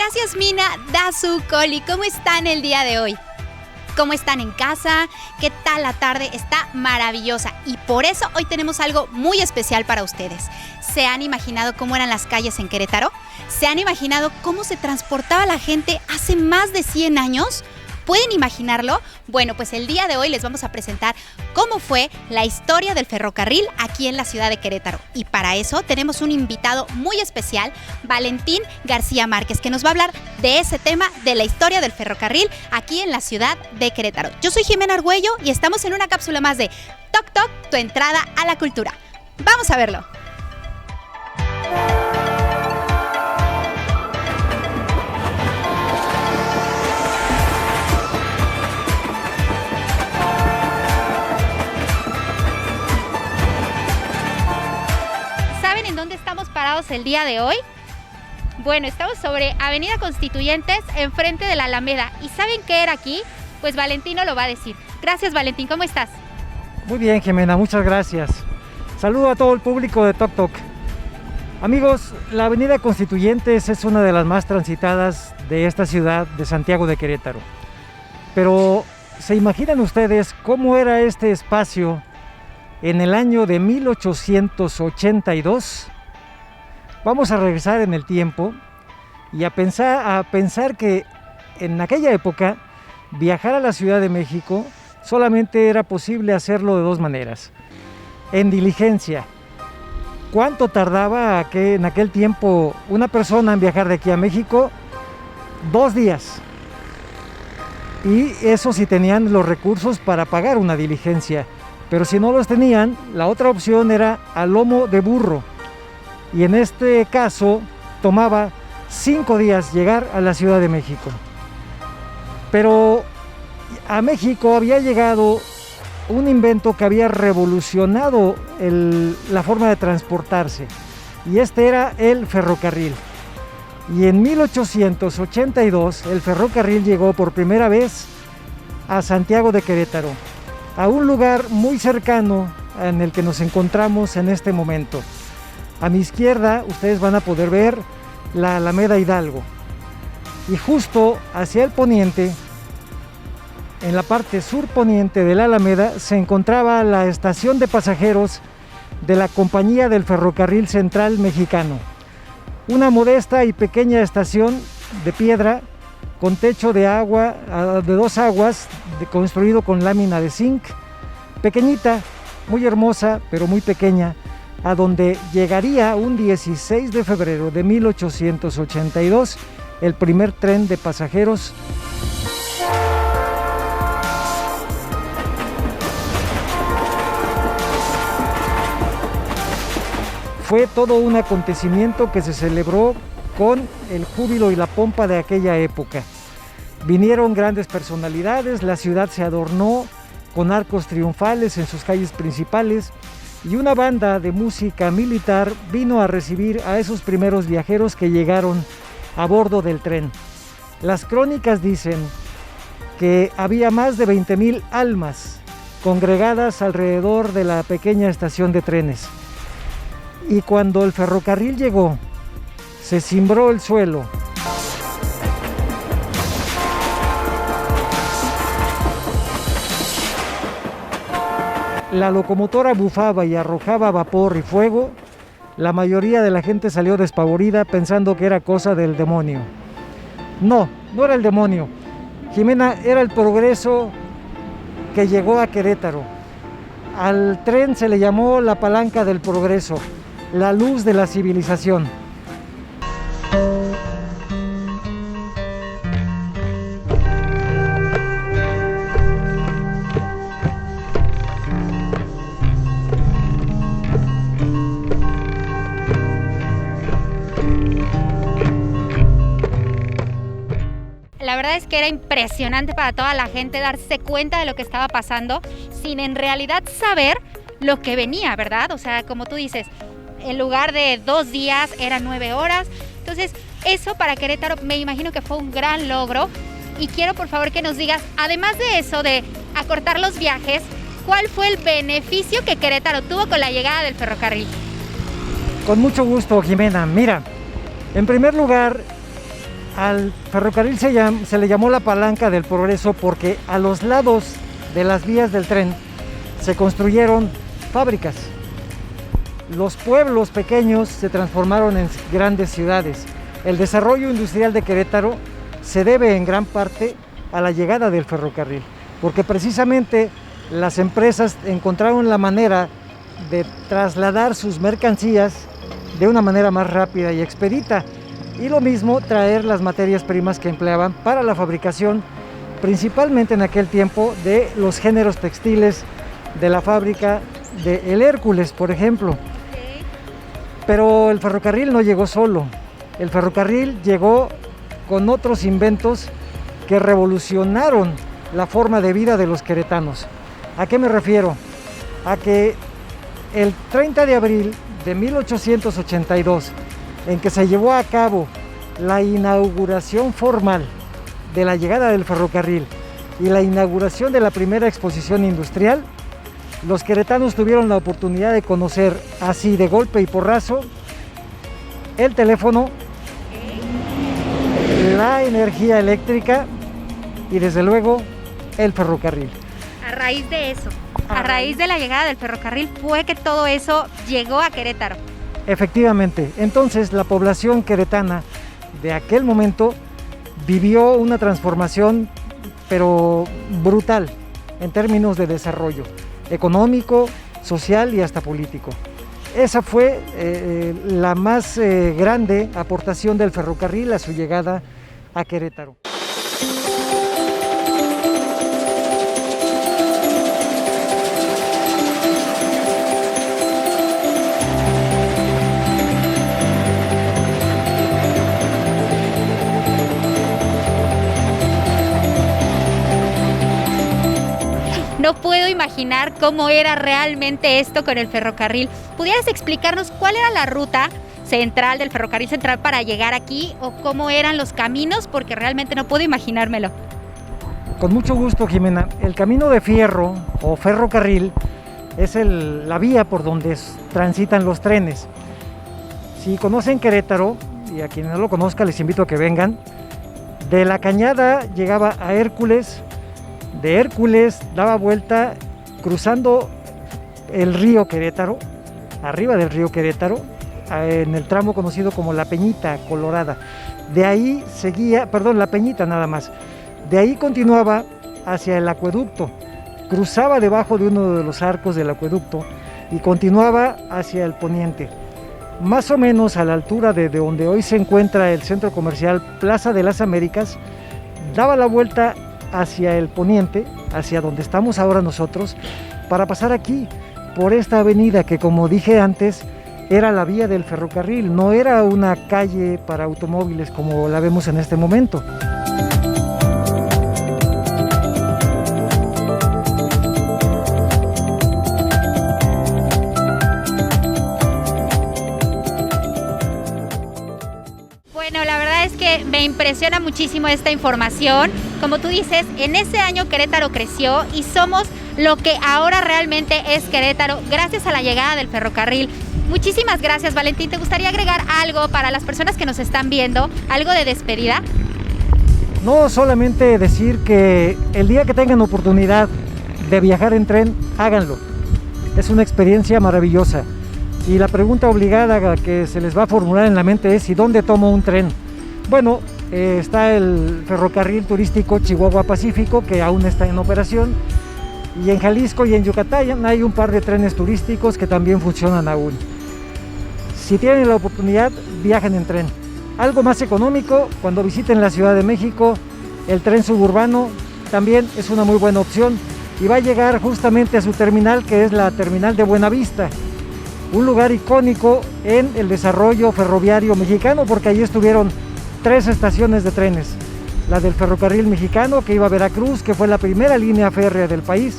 Gracias Mina, Dazu, Coli, ¿cómo están el día de hoy? ¿Cómo están en casa? ¿Qué tal la tarde? Está maravillosa y por eso hoy tenemos algo muy especial para ustedes. ¿Se han imaginado cómo eran las calles en Querétaro? ¿Se han imaginado cómo se transportaba la gente hace más de 100 años? ¿Pueden imaginarlo? Bueno, pues el día de hoy les vamos a presentar cómo fue la historia del ferrocarril aquí en la ciudad de Querétaro. Y para eso tenemos un invitado muy especial, Valentín García Márquez, que nos va a hablar de ese tema, de la historia del ferrocarril aquí en la ciudad de Querétaro. Yo soy Jimena Argüello y estamos en una cápsula más de Toc Toc, tu entrada a la cultura. ¡Vamos a verlo! ¿Dónde estamos parados el día de hoy? Bueno, estamos sobre Avenida Constituyentes, enfrente de la Alameda. ¿Y saben qué era aquí? Pues Valentino lo va a decir. Gracias, Valentín, ¿cómo estás? Muy bien, Jimena, muchas gracias. Saludo a todo el público de Toc Toc. Amigos, la Avenida Constituyentes es una de las más transitadas de esta ciudad de Santiago de Querétaro. Pero, ¿se imaginan ustedes cómo era este espacio en el año de 1882? Vamos a regresar en el tiempo y a pensar que en aquella época viajar a la Ciudad de México solamente era posible hacerlo de dos maneras: en diligencia. ¿Cuánto tardaba en aquel tiempo una persona en viajar de aquí a México? 2 días. Y eso si tenían los recursos para pagar una diligencia. Pero si no los tenían, la otra opción era a lomo de burro. Y en este caso tomaba 5 días llegar a la Ciudad de México. Pero a México había llegado un invento que había revolucionado la forma de transportarse. Y este era el ferrocarril. Y en 1882 el ferrocarril llegó por primera vez a Santiago de Querétaro, a un lugar muy cercano en el que nos encontramos en este momento. A mi izquierda ustedes van a poder ver la Alameda Hidalgo y justo hacia el poniente, en la parte surponiente de la Alameda, se encontraba la estación de pasajeros de la Compañía del Ferrocarril Central Mexicano, una modesta y pequeña estación de piedra con techo de 2 aguas, construido con lámina de zinc, pequeñita, muy hermosa, pero muy pequeña, a donde llegaría un 16 de febrero de 1882 el primer tren de pasajeros. Fue todo un acontecimiento que se celebró con el júbilo y la pompa de aquella época. Vinieron grandes personalidades, la ciudad se adornó con arcos triunfales en sus calles principales y una banda de música militar vino a recibir a esos primeros viajeros que llegaron a bordo del tren. Las crónicas dicen que había más de 20,000 almas congregadas alrededor de la pequeña estación de trenes. Y cuando el ferrocarril llegó, se cimbró el suelo. La locomotora bufaba y arrojaba vapor y fuego. La mayoría de la gente salió despavorida pensando que era cosa del demonio. No, no era el demonio. Jimena, era el progreso que llegó a Querétaro. Al tren se le llamó la palanca del progreso, la luz de la civilización. La verdad es que era impresionante para toda la gente darse cuenta de lo que estaba pasando sin en realidad saber lo que venía, ¿verdad? O sea, como tú dices, en lugar de 2 días eran 9 horas. Entonces, eso para Querétaro me imagino que fue un gran logro. Y quiero por favor que nos digas, además de eso, de acortar los viajes, ¿cuál fue el beneficio que Querétaro tuvo con la llegada del ferrocarril? Con mucho gusto, Jimena. Mira, en primer lugar, Al ferrocarril se le llamó la palanca del progreso porque a los lados de las vías del tren se construyeron fábricas. Los pueblos pequeños se transformaron en grandes ciudades. El desarrollo industrial de Querétaro se debe en gran parte a la llegada del ferrocarril, porque precisamente las empresas encontraron la manera de trasladar sus mercancías de una manera más rápida y expedita, y lo mismo traer las materias primas que empleaban para la fabricación, principalmente en aquel tiempo, de los géneros textiles de la fábrica de El Hércules, por ejemplo. Pero el ferrocarril no llegó solo, el ferrocarril llegó con otros inventos que revolucionaron la forma de vida de los queretanos. ¿A qué me refiero? A que el 30 de abril de 1882, en que se llevó a cabo la inauguración formal de la llegada del ferrocarril y la inauguración de la primera exposición industrial, los queretanos tuvieron la oportunidad de conocer así de golpe y porrazo el teléfono, la energía eléctrica y desde luego el ferrocarril. A raíz de eso, a raíz de la llegada del ferrocarril fue que todo eso llegó a Querétaro. Efectivamente, entonces la población queretana de aquel momento vivió una transformación pero brutal en términos de desarrollo económico, social y hasta político. Esa fue la más grande aportación del ferrocarril a su llegada a Querétaro. No puedo imaginar cómo era realmente esto con el ferrocarril. ¿Pudieras explicarnos cuál era la ruta central del ferrocarril central para llegar aquí o cómo eran los caminos? Porque realmente no puedo imaginármelo. Con mucho gusto, Jimena. El camino de fierro o ferrocarril es la vía por donde transitan los trenes. Si conocen Querétaro, y a quienes no lo conozcan les invito a que vengan, de La Cañada llegaba a Hércules, de Hércules daba vuelta cruzando el río Querétaro, arriba del río Querétaro, en el tramo conocido como La Peñita Colorada. De ahí seguía, La Peñita nada más. De ahí continuaba hacia el acueducto, cruzaba debajo de uno de los arcos del acueducto y continuaba hacia el poniente. Más o menos a la altura de donde hoy se encuentra el centro comercial Plaza de las Américas, daba la vuelta hacia el poniente, hacia donde estamos ahora nosotros, para pasar aquí, por esta avenida que, como dije antes, era la vía del ferrocarril, no era una calle para automóviles como la vemos en este momento. Bueno, la verdad es que me impresiona muchísimo esta información. Como tú dices, en ese año Querétaro creció y somos lo que ahora realmente es Querétaro gracias a la llegada del ferrocarril. Muchísimas gracias, Valentín. ¿Te gustaría agregar algo para las personas que nos están viendo? ¿Algo de despedida? No, solamente decir que el día que tengan oportunidad de viajar en tren, háganlo. Es una experiencia maravillosa. Y la pregunta obligada que se les va a formular en la mente es: ¿y dónde tomo un tren? Bueno, está el ferrocarril turístico Chihuahua Pacífico, que aún está en operación, y en Jalisco y en Yucatán hay un par de trenes turísticos que también funcionan aún. Si tienen la oportunidad, viajen en tren. Algo más económico, cuando visiten la Ciudad de México, el tren suburbano también es una muy buena opción y va a llegar justamente a su terminal, que es la terminal de Buenavista, un lugar icónico en el desarrollo ferroviario mexicano, porque allí estuvieron 3 estaciones de trenes: la del ferrocarril mexicano, que iba a Veracruz, que fue la primera línea férrea del país,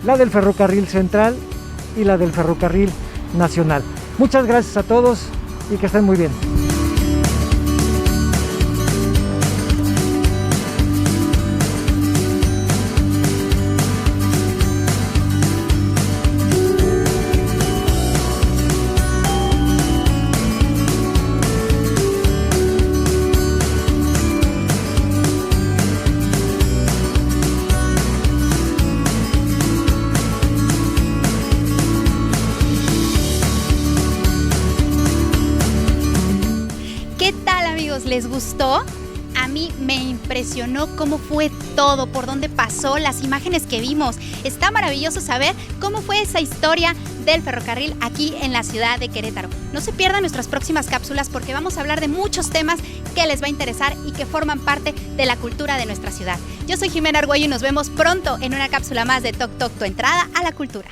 la del ferrocarril central y la del ferrocarril nacional. Muchas gracias a todos y que estén muy bien. ¿Qué tal, amigos? ¿Les gustó? A mí me impresionó cómo fue todo, por dónde pasó, las imágenes que vimos. Está maravilloso saber cómo fue esa historia del ferrocarril aquí en la ciudad de Querétaro. No se pierdan nuestras próximas cápsulas porque vamos a hablar de muchos temas que les va a interesar y que forman parte de la cultura de nuestra ciudad. Yo soy Jimena Argüello y nos vemos pronto en una cápsula más de Toc Toc, tu entrada a la cultura.